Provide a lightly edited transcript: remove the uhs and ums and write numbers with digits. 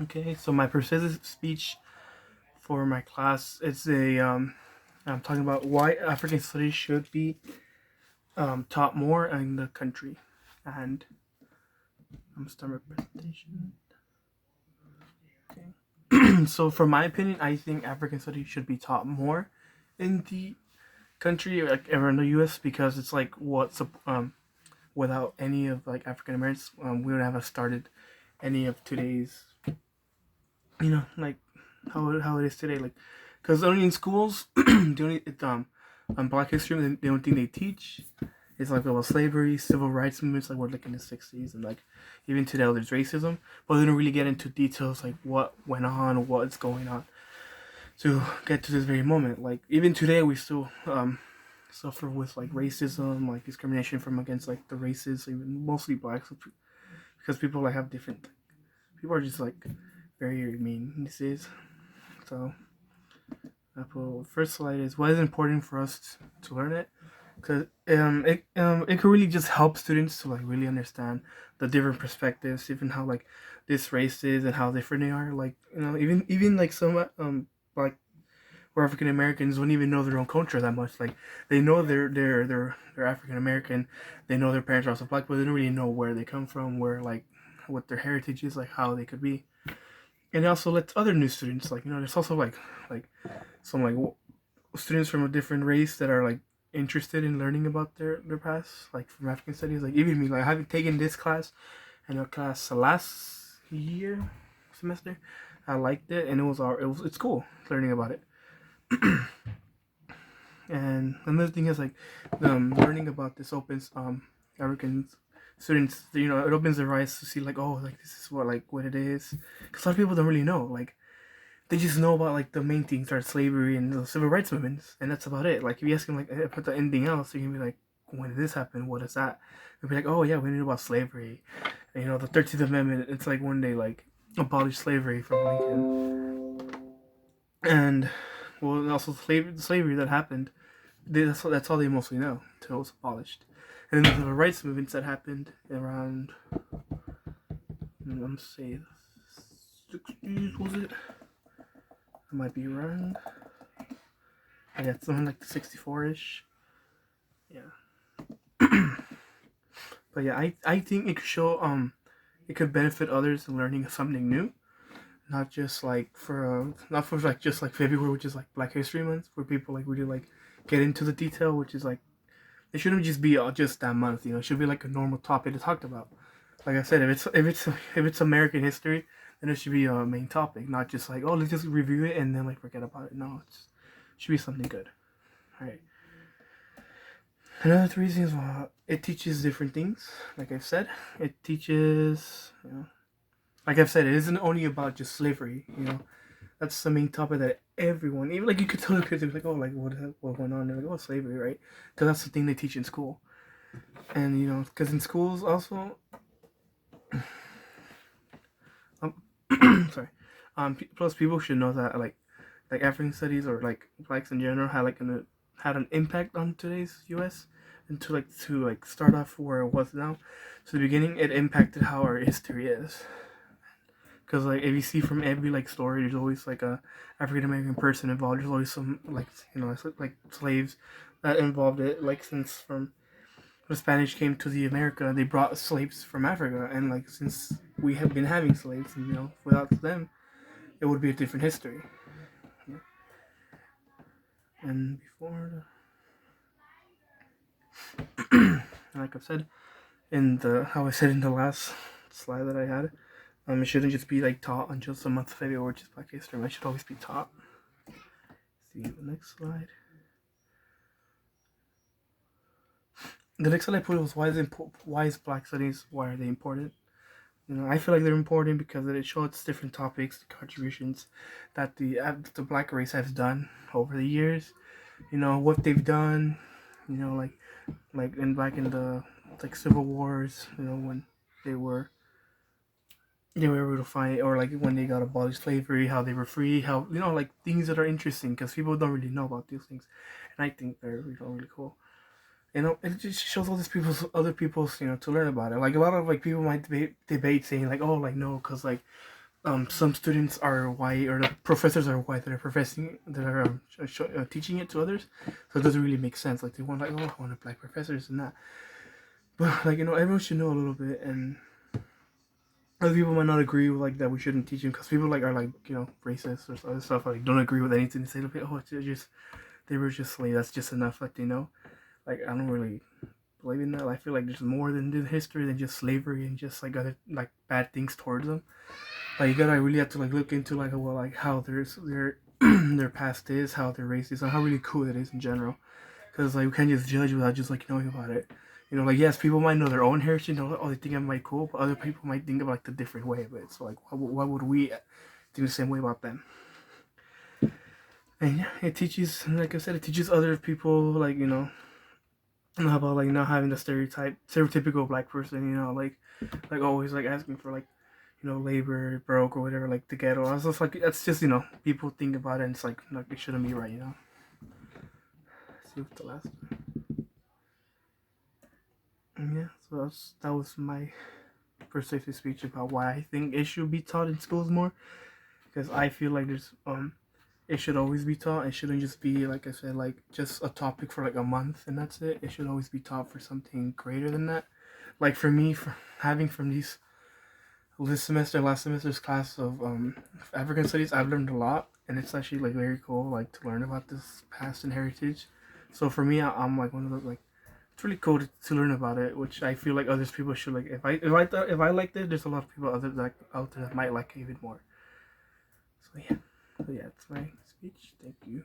Okay, so my persuasive speech for my class, it's a I'm talking about why African studies should be taught more in the country, and I'm starting my presentation. Okay. So, for my opinion, I think African studies should be taught more in the country, like around the U.S., because it's like without any of like African Americans, we would have started any of today's, like how it is today, like because only in schools, the only Black history, the only thing they teach is like about slavery, civil rights movements, like we're like in the '60s, and like even today there's racism, but they don't really get into details like what went on, what's going on to get to this very moment. Like even today, we still suffer with like racism, like discrimination from against like the races, even mostly blacks, because people like have different. People are just like very mean these days. So, first slide is why is it important for us to learn it? Because it could really just help students to like really understand the different perspectives, even how like this race is and how different they are. Like even like some like or African Americans don't even know their own culture that much. Like they know they're African American, they know their parents are also black, but they don't really know where they come from, where like what their heritage is, like how they could be. And it also lets other new students, like there's also like some like students from a different race that are like interested in learning about their past, like from African studies. Like even me, like I haven't taken this class and a class last year semester. I liked it and it's cool learning about it. And another thing is like learning about this opens African students, it opens their eyes to see like, oh, like this is what it is, because a lot of people don't really know. Like they just know about like the main things are slavery and the civil rights movements, and that's about it. Like if you ask them like about anything else, you're gonna be like, when did this happen, what is that? They'll be like, oh yeah, we knew about slavery, and, the 13th Amendment, it's like when they like abolished slavery from Lincoln. And well, also slavery that happened, that's all they mostly know until it was abolished. And then the rights movements that happened around, I'm say, 60s, was it? I might be wrong. Yeah, something like the 64-ish. Yeah. But yeah, I think it could show it could benefit others in learning something new, not just like not for like just like February, which is like Black History Month, where people like really like get into the detail, which is like it shouldn't just be just that month. It should be like a normal topic to talk about. Like I said, if it's American history, then it should be a main topic, not just like, oh, let's just review it and then like forget about it. No, it should be something good. All right. Another reason is it teaches different things. Like I've said, it teaches. Like I've said, it isn't only about just slavery. That's the main topic that everyone, even like you could tell the kids, like, oh, like what went on? They're like, oh, slavery, right? Because that's the thing they teach in school. And because in schools also, sorry, plus people should know that like African studies or like blacks in general had an impact on today's U.S. and to start off where it was now. So the beginning, it impacted how our history is. Because like if you see from every like story, there's always like a African American person involved. There's always some like slaves that involved it. Like since from the Spanish came to the America, they brought slaves from Africa, and like since we have been having slaves, and without them, it would be a different history. And before, like I've said in the how I said in the last slide that I had, it shouldn't just be like taught on just the month of February, which is Black History. It should always be taught. See the next slide. The next slide I put was why is Black Studies, why are they important? I feel like they're important because it shows different topics, the contributions that the Black race has done over the years. What they've done. Like in the like civil wars. When they were they were able to fight, or like when they got abolished slavery, how they were free, how like things that are interesting because people don't really know about these things, and I think they're really cool. It just shows all these other people's to learn about it. Like a lot of like people might debate saying like, oh, like no, because like some students are white, or the professors are white that are professing that are teaching it to others, so it doesn't really make sense. Like they want like, oh, I want a black professors and that, but like everyone should know a little bit, and other people might not agree with like that we shouldn't teach them because people like are like racist or other stuff, like don't agree with anything. They say like, oh, it's just they were just like that's just enough, like like I don't really believe in that. I feel like there's more than the history than just slavery and just like other like bad things towards them. Like you gotta really have to like look into like well like how their their past is, how their race is, and how really cool it is in general. Because like we can't just judge without just like knowing about it. Like yes, people might know their own heritage. Oh, they think I might cool, but other people might think of like the different way of it. So like, why would we think the same way about them? And yeah, it teaches, like I said, it teaches other people like about like not having the stereotypical black person. Like always like asking for like labor, broke or whatever, like the ghetto. I was just like, that's just people think about it, and it's like it shouldn't be right. Let's see what's the last one. And yeah, so that was my persuasive speech about why I think it should be taught in schools more. Because I feel like it should always be taught. It shouldn't just be like I said, like just a topic for like a month and that's it. It should always be taught for something greater than that. Like for me, for having from last semester's class of African studies, I've learned a lot, and it's actually like very cool, like to learn about this past and heritage. So for me, I'm like one of those like it's really cool to learn about it, which I feel like other people should like. If I liked it, there's a lot of people out there that might like it even more. So yeah, it's my speech. Thank you.